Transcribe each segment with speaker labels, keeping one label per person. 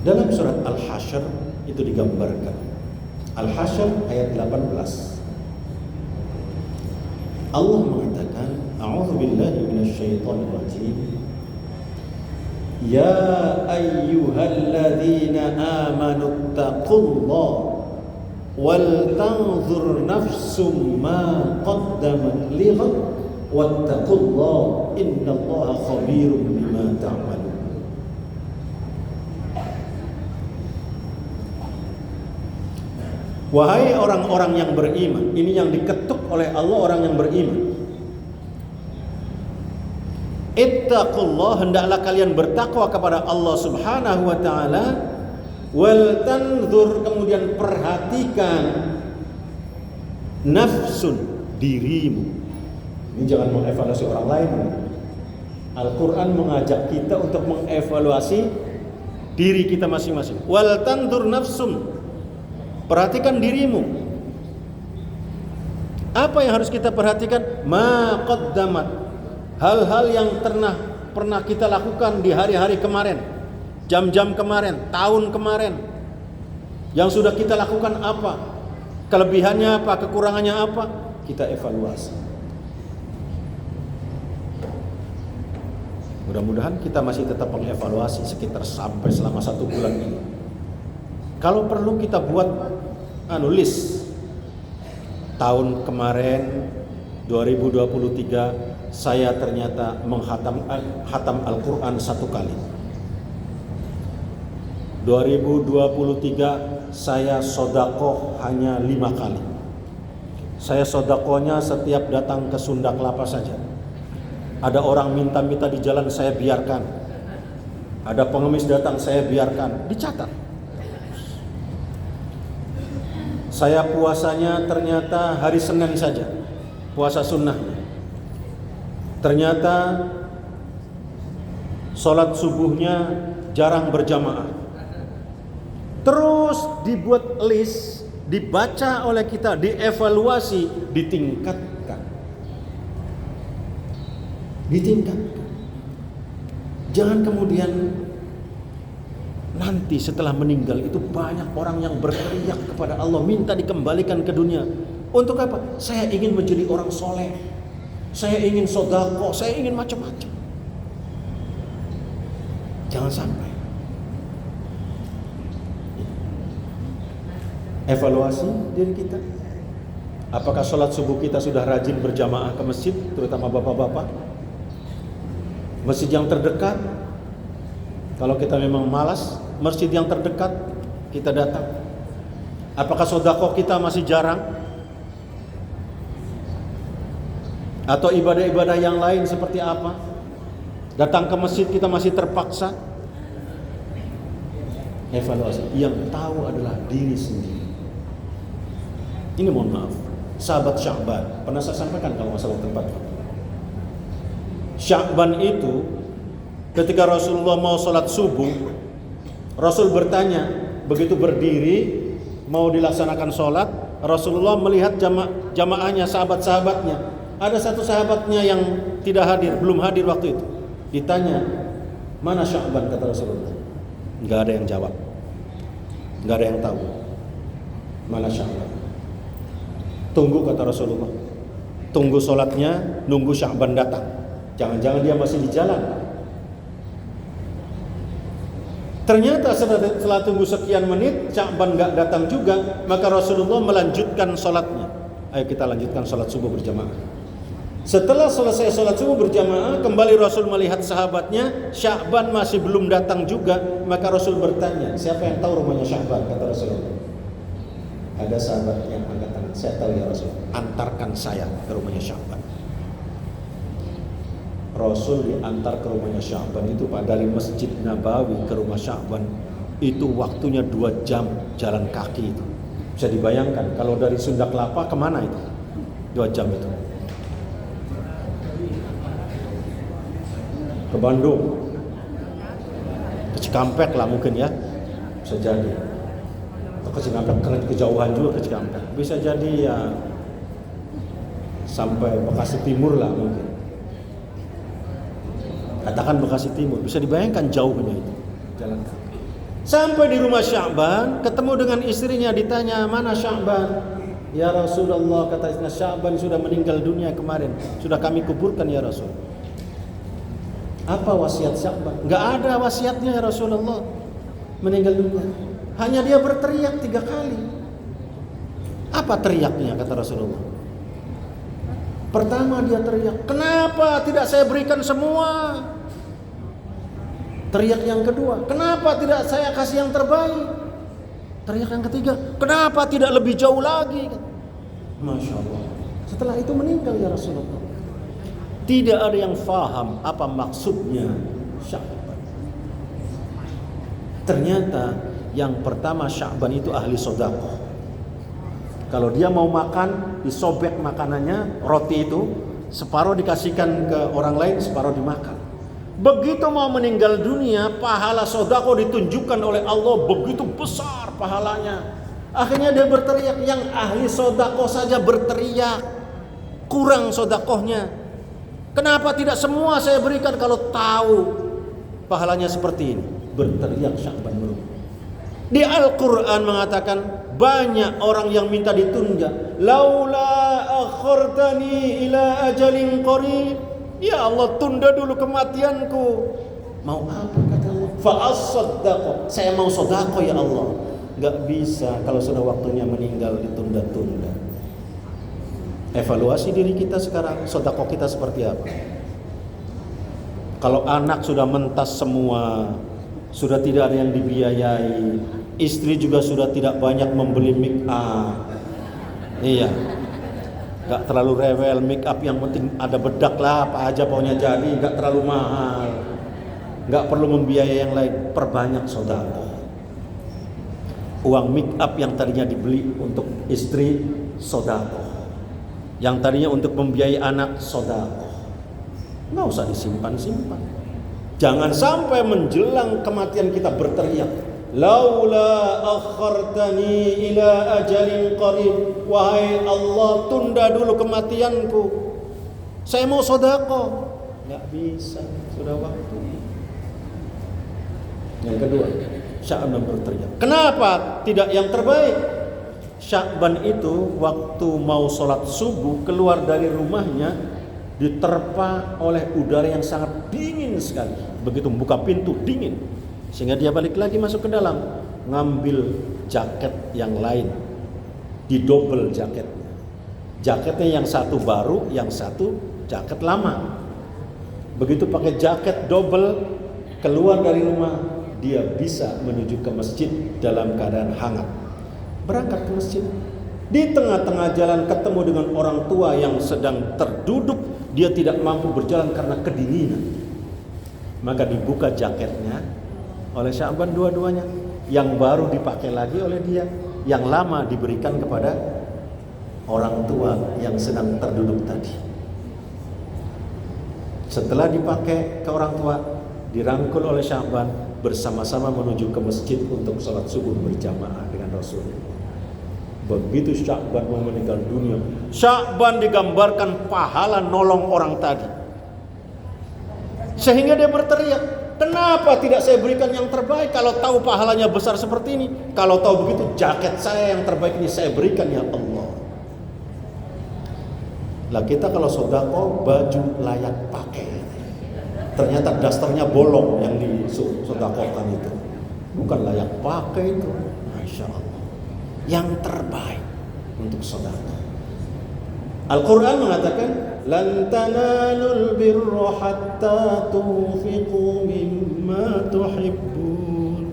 Speaker 1: Dalam surat Al-Hasyr itu digambarkan. Al-Hasyr ayat 18. Allah mengatakan, A'udzubillahi minasyaitonir rajim. Ya ayyuhalladzina amanu taqullaha wal tanzur nafsum ma qaddamat lighad wattaqullaha innallaha khabirum bima ta'malun. Wahai orang-orang yang beriman, ini yang diketuk oleh Allah orang yang beriman. Ittaqullah, hendaklah kalian bertakwa kepada Allah Subhanahu wa taala, wal tanzur, kemudian perhatikan, nafsun, dirimu. Ini jangan mengevaluasi orang lain. Al-Qur'an mengajak kita untuk mengevaluasi diri kita masing-masing. Wal tanzur nafsun, perhatikan dirimu. Apa yang harus kita perhatikan? Ma qaddamat, hal-hal yang pernah kita lakukan di hari-hari kemarin, jam-jam kemarin, tahun kemarin, yang sudah kita lakukan apa, kelebihannya apa, kekurangannya apa, kita evaluasi. Mudah-mudahan kita masih tetap mengevaluasi sekitar sampai selama 1 bulan ini. Kalau perlu kita buat list tahun kemarin 2023 saya ternyata hatam Al-Quran 1 kali. 2023 saya sodakoh hanya 5 kali. Saya sodakohnya setiap datang ke Sunda Kelapa saja. Ada orang minta-minta di jalan, saya biarkan. Ada pengemis datang, saya biarkan. Dicatat. Saya puasanya ternyata hari Senin saja, puasa sunnahnya. Ternyata sholat subuhnya jarang berjamaah. Terus dibuat list, dibaca oleh kita, dievaluasi, ditingkatkan. Jangan kemudian nanti setelah meninggal itu banyak orang yang berteriak kepada Allah, minta dikembalikan ke dunia. Untuk apa? Saya ingin menjadi orang soleh, saya ingin sodako, saya ingin macam-macam. Jangan sampai. Evaluasi diri kita. Apakah sholat subuh kita sudah rajin berjamaah ke masjid, terutama bapak-bapak? Masjid yang terdekat. Kalau kita memang malas, masjid yang terdekat kita datang. Apakah sodako kita masih jarang? Atau ibadah-ibadah yang lain seperti apa? Datang ke masjid kita masih terpaksa. Evaluasi. Yang tahu adalah diri sendiri. Ini mohon maaf, sahabat Sya'ban, pernah saya sampaikan kalau masalah tempat. Sya'ban itu ketika Rasulullah mau sholat subuh, Rasul bertanya, begitu berdiri mau dilaksanakan sholat, Rasulullah melihat jamaahnya, sahabat-sahabatnya. Ada satu sahabatnya yang tidak hadir, belum hadir waktu itu. Ditanya, mana Sya'ban, kata Rasulullah. Nggak ada yang jawab, nggak ada yang tahu mana Sya'ban. Tunggu, kata Rasulullah, tunggu sholatnya, nunggu Sya'ban datang. Jangan-jangan dia masih di jalan. Ternyata setelah tunggu sekian menit, Sya'ban nggak datang juga, maka Rasulullah melanjutkan sholatnya. Ayo kita lanjutkan sholat subuh berjamaah. Setelah selesai sholat subuh berjamaah, kembali Rasul melihat sahabatnya, Sya'ban masih belum datang juga, maka Rasul bertanya, siapa yang tahu rumahnya Sya'ban, kata Rasulullah. Ada sahabat yang angkat tangan, saya tahu ya Rasul, antarkan saya ke rumahnya Sya'ban. Rasul diantar ke rumahnya Sya'ban itu Pak, dari Masjid Nabawi ke rumah Sya'ban itu waktunya 2 jam jalan kaki itu. Bisa dibayangkan kalau dari Sunda Kelapa kemana itu 2 jam itu? Ke Bandung, ke Cikampek lah mungkin ya, bisa jadi. Atau ke Cikampek, karena kejauhan juga ke Cikampek. Bisa jadi ya sampai Bekasi Timur lah mungkin. Katakan Bekasi Timur, bisa dibayangkan jauhnya itu jalan kaki. Sampai di rumah Sya'ban, ketemu dengan istrinya, ditanya, "Mana Sya'ban?" "Ya Rasulullah," kata istrinya, "Sya'ban sudah meninggal dunia kemarin. Sudah kami kuburkan ya Rasul." Apa wasiat Sya'ban? Enggak ada wasiatnya ya Rasulullah. Meninggal dunia. Hanya dia berteriak 3 kali. Apa teriaknya kata Rasulullah? Pertama dia teriak, "Kenapa tidak saya berikan semua?" Teriak yang kedua, "Kenapa tidak saya kasih yang terbaik?" Teriak yang ketiga, "Kenapa tidak lebih jauh lagi?" Masya Allah. Setelah itu meninggal ya Rasulullah. Tidak ada yang faham apa maksudnya Sya'ban. Ternyata yang pertama Sya'ban itu ahli sedekah. Kalau dia mau makan, disobek makanannya, roti itu separuh dikasihkan ke orang lain, separuh dimakan. Begitu mau meninggal dunia, pahala sedekah ditunjukkan oleh Allah begitu besar pahalanya. Akhirnya dia berteriak, yang ahli sedekah saja berteriak, kurang sedekahnya. Kenapa tidak semua saya berikan kalau tahu pahalanya seperti ini? Berteriak Sya'ban dulu. Di Al-Quran mengatakan banyak orang yang minta ditunda. Laula akhartani ila ajalin qarib. Ya Allah, tunda dulu kematianku. Mau apa kata Allah? Fa'as-saddaqah. Saya mau sedekah ya Allah. Enggak bisa kalau sudah waktunya meninggal ditunda-tunda. Evaluasi diri kita sekarang, sedekah kita seperti apa? Kalau anak sudah mentas semua, sudah tidak ada yang dibiayai, istri juga sudah tidak banyak membeli make up. Iya, gak terlalu rewel make up, yang penting ada bedak lah, apa aja pokoknya jadi, gak terlalu mahal, gak perlu membiayai yang lain. Perbanyak sedekah. Uang make up yang tadinya dibeli untuk istri, sedekah. Yang tadinya untuk membiayai anak, sedekah. Nggak usah disimpan-simpan. Jangan sampai menjelang kematian kita berteriak, laula akhartani ila ajalin qarib. Wahai Allah, tunda dulu kematianku, saya mau sedekah. Nggak bisa, sudah waktu. Yang kedua, Sya'ban berteriak. Kenapa tidak yang terbaik? Sya'ban itu waktu mau sholat subuh keluar dari rumahnya diterpa oleh udara yang sangat dingin sekali. Begitu membuka pintu dingin, sehingga dia balik lagi masuk ke dalam, ngambil jaket yang lain, didobel jaketnya. Jaketnya yang satu baru, yang satu jaket lama. Begitu pakai jaket double keluar dari rumah, dia bisa menuju ke masjid dalam keadaan hangat. Berangkat ke masjid, di tengah-tengah jalan ketemu dengan orang tua yang sedang terduduk, dia tidak mampu berjalan karena kedinginan. Maka dibuka jaketnya oleh Sya'ban dua-duanya. Yang baru dipakai lagi oleh dia, yang lama diberikan kepada orang tua yang sedang terduduk tadi. Setelah dipakai ke orang tua, dirangkul oleh Sya'ban, bersama-sama menuju ke masjid untuk sholat subuh berjamaah dengan Rasul. Begitu Sya'ban mau meninggal dunia, Sya'ban digambarkan pahala nolong orang tadi, sehingga dia berteriak, kenapa tidak saya berikan yang terbaik? Kalau tahu pahalanya besar seperti ini, kalau tahu begitu, jaket saya yang terbaik ini saya berikan ya Allah. Lah kita kalau sedekah baju layak pakai, ternyata dasternya bolong yang disedekahkan itu, bukan layak pakai itu. Masya Allah, yang terbaik untuk sedekah. Al-Quran mengatakan, lan tanalul birra hatta tunfiqu mimma tuhibbun.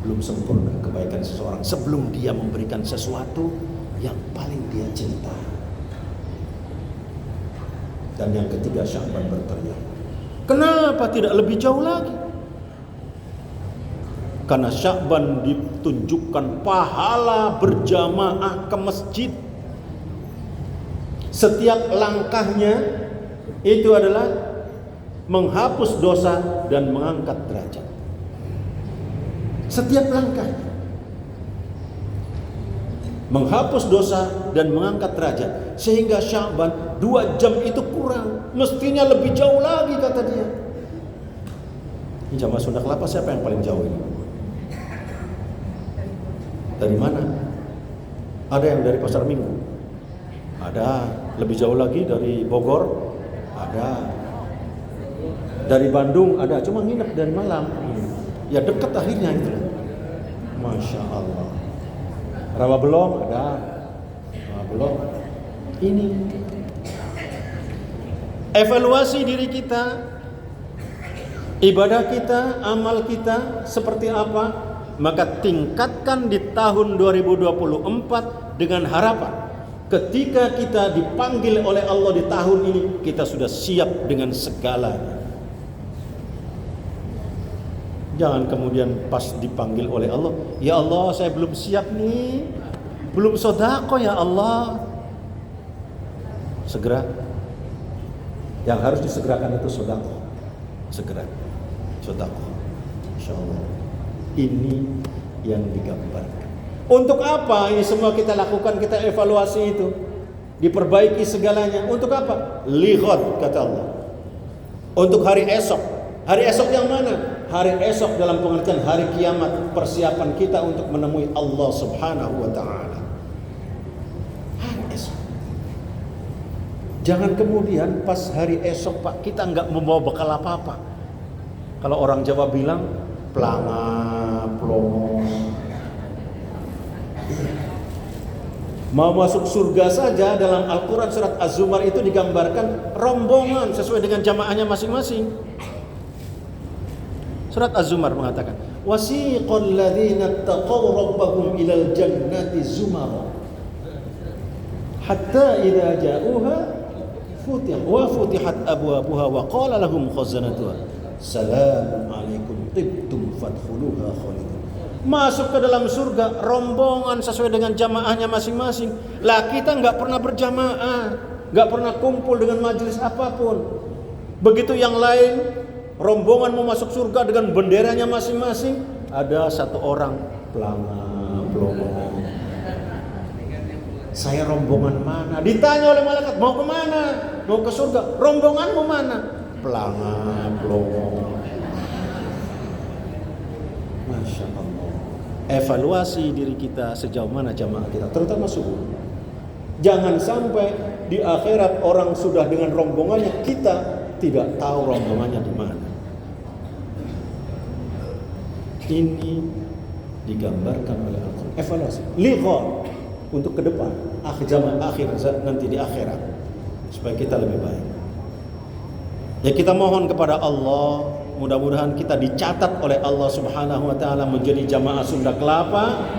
Speaker 1: Belum sempurna kebaikan seseorang sebelum dia memberikan sesuatu yang paling dia cinta. Dan yang ketiga, Sya'ban berteriak, kenapa tidak lebih jauh lagi? Karena Sya'ban ditunjukkan pahala berjamaah ke masjid. Setiap langkahnya itu adalah menghapus dosa dan mengangkat derajat. Setiap langkahnya menghapus dosa dan mengangkat derajat. Sehingga Sya'ban 2 jam itu kurang, mestinya lebih jauh lagi kata dia. Ini jamaah Sunda Kelapa siapa yang paling jauh ini? Dari mana? Ada yang dari Pasar Minggu, ada lebih jauh lagi dari Bogor, ada dari Bandung, ada cuma nginep dari malam. Ya dekat akhirnya itu. Masya Allah. Rawa Belong ada, Rawa Belong. Ini evaluasi diri kita, ibadah kita, amal kita seperti apa. Maka tingkatkan di tahun 2024 dengan harapan ketika kita dipanggil oleh Allah di tahun ini, kita sudah siap dengan segalanya. Jangan kemudian pas dipanggil oleh Allah, ya Allah saya belum siap nih, belum sodako ya Allah. Segera, yang harus disegerakan itu sodako. Segera, sodako, insya Allah. Ini yang digambarkan. Untuk apa ini semua kita lakukan, kita evaluasi itu, diperbaiki segalanya. Untuk apa? Lighad, kata Allah. Untuk hari esok. Hari esok yang mana? Hari esok dalam pengertian hari kiamat, persiapan kita untuk menemui Allah Subhanahu wa ta'ala. Hari esok. Jangan kemudian pas hari esok Pak, kita nggak membawa bekal apa-apa. Kalau orang Jawa bilang pelanga, plongo. Mau masuk surga saja dalam Al-Quran surat Az-Zumar itu digambarkan rombongan sesuai dengan jamaahnya masing-masing. Surat Az-Zumar mengatakan, wasiqal ladzina taqaw rabbahum ilal jannati zumara hatta idza ja'uha futihat abwabuha wa qala lahum khazanatuha salamun alaikum tibtum fadkhuluha khalidun. Masuk ke dalam surga rombongan sesuai dengan jamaahnya masing-masing. Lah kita nggak pernah berjamaah, nggak pernah kumpul dengan majelis apapun. Begitu yang lain rombongan mau masuk surga dengan benderanya masing-masing, ada satu orang pelanga, pelongo. Saya rombongan mana? Ditanya oleh malaikat, mau ke mana? Mau ke surga. Rombonganmu mana? Pelanga, pelongo. Masya Allah. Evaluasi diri kita sejauh mana jamaah kita, terutama subuh. Jangan sampai di akhirat orang sudah dengan rombongannya, kita tidak tahu rombongannya di mana. Ini digambarkan oleh Al-Quran. Evaluasi, lihat untuk ke depan, zaman akhir nanti di akhirat, supaya kita lebih baik. Ya kita mohon kepada Allah, mudah-mudahan kita dicatat oleh Allah Subhanahu wa ta'ala menjadi jamaah Sunda Kelapa,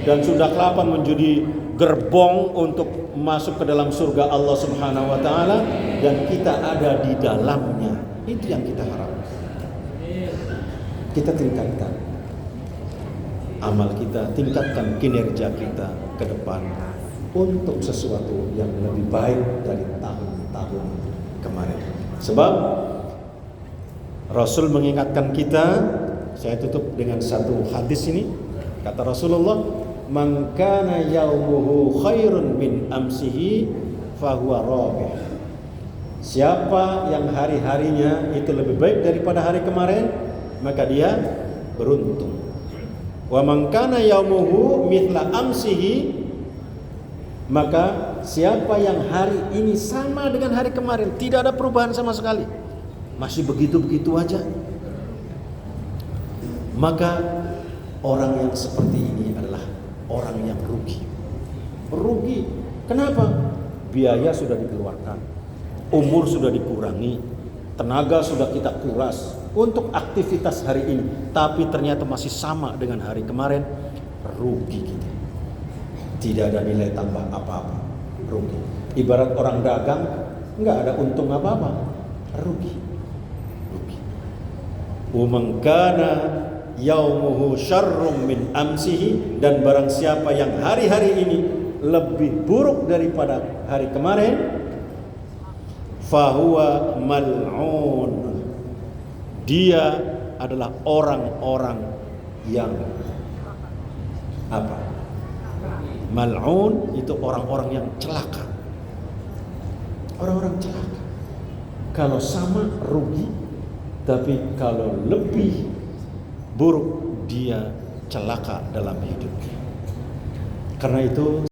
Speaker 1: dan Sunda Kelapa menjadi gerbong untuk masuk ke dalam surga Allah Subhanahu wa ta'ala, dan kita ada di dalamnya. Itu yang kita harapkan. Kita tingkatkan amal kita, tingkatkan kinerja kita ke depan untuk sesuatu yang lebih baik dari tahun-tahun kemarin. Sebab Rasul mengingatkan kita, saya tutup dengan satu hadis ini. Kata Rasulullah, "Man kana yaumuhu khairun min amsihi fahuwa rabih." Siapa yang hari-harinya itu lebih baik daripada hari kemarin, maka dia beruntung. Wa man kana yaumuhu mithla amsihi, maka siapa yang hari ini sama dengan hari kemarin, tidak ada perubahan sama sekali, masih begitu-begitu aja, maka orang yang seperti ini adalah orang yang rugi. Rugi. Kenapa? Biaya sudah dikeluarkan, umur sudah dikurangi, tenaga sudah kita kuras untuk aktivitas hari ini, tapi ternyata masih sama dengan hari kemarin. Rugi kita. Tidak ada nilai tambah apa-apa. Rugi. Ibarat orang dagang, nggak ada untung apa-apa. Rugi. Rugi. Wa kana yaumuhu syarrum min amsihi, dan barang siapa yang hari-hari ini lebih buruk daripada hari kemarin, fahuwa mal'un, dia adalah orang-orang yang apa? Mal'un itu orang-orang yang celaka. Orang-orang celaka. Kalau sama rugi, Tapi kalau lebih buruk, dia celaka dalam hidupnya. Karena itu